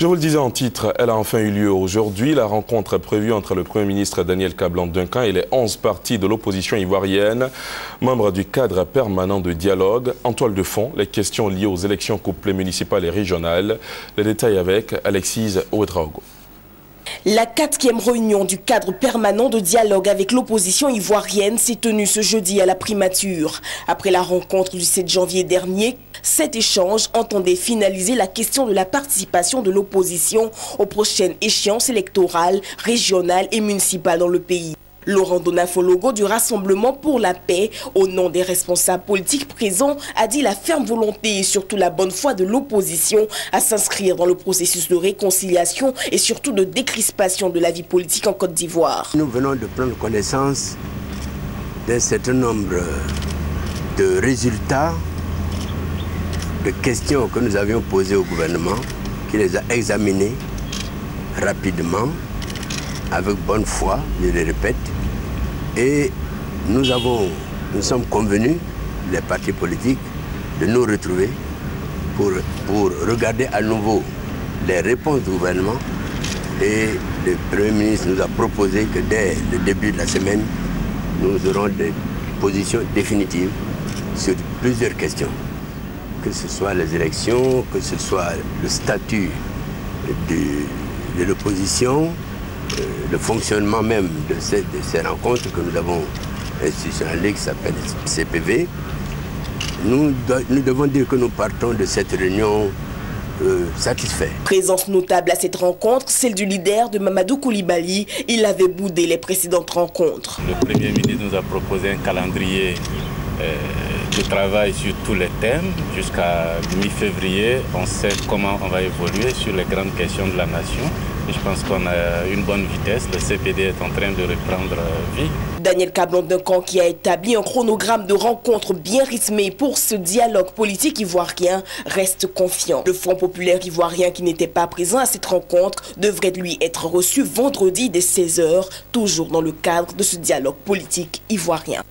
Je vous le disais en titre, elle a enfin eu lieu aujourd'hui. La rencontre prévue entre le Premier ministre Daniel Kablan-Duncan et les 11 partis de l'opposition ivoirienne, membres du cadre permanent de dialogue. En toile de fond, les questions liées aux élections couplées municipales et régionales. Les détails avec Alexise Ouedraogo. La 4e réunion du cadre permanent de dialogue avec l'opposition ivoirienne s'est tenue ce jeudi à la primature. Après la rencontre du 7 janvier dernier, cet échange entendait finaliser la question de la participation de l'opposition aux prochaines échéances électorales, régionales et municipales dans le pays. Laurent Donafologo du Rassemblement pour la paix, au nom des responsables politiques présents, a dit la ferme volonté et surtout la bonne foi de l'opposition à s'inscrire dans le processus de réconciliation et surtout de décrispation de la vie politique en Côte d'Ivoire. Nous venons de prendre connaissance d'un certain nombre de résultats, de questions que nous avions posées au gouvernement, qui les a examinés rapidement, avec bonne foi, je le répète, et nous sommes convenus, les partis politiques, de nous retrouver pour regarder à nouveau les réponses du gouvernement. Et le Premier ministre nous a proposé que dès le début de la semaine, nous aurons des positions définitives sur plusieurs questions. Que ce soit les élections, que ce soit le statut de l'opposition, le fonctionnement même de ces rencontres que nous avons institutionnalisées, qui s'appelle CPV. Nous devons dire que nous partons de cette réunion satisfaits. Présence notable à cette rencontre, celle du leader de Mamadou Koulibaly. Il avait boudé les précédentes rencontres. Le Premier ministre nous a proposé un calendrier de travail sur tous les thèmes. Jusqu'à mi-février, on sait comment on va évoluer sur les grandes questions de la nation. Je pense qu'on a une bonne vitesse. Le CPD est en train de reprendre vie. Daniel Kablan-Duncan, qui a établi un chronogramme de rencontres bien rythmé pour ce dialogue politique ivoirien, reste confiant. Le Front populaire ivoirien, qui n'était pas présent à cette rencontre, devrait lui être reçu vendredi dès 16 h, toujours dans le cadre de ce dialogue politique ivoirien.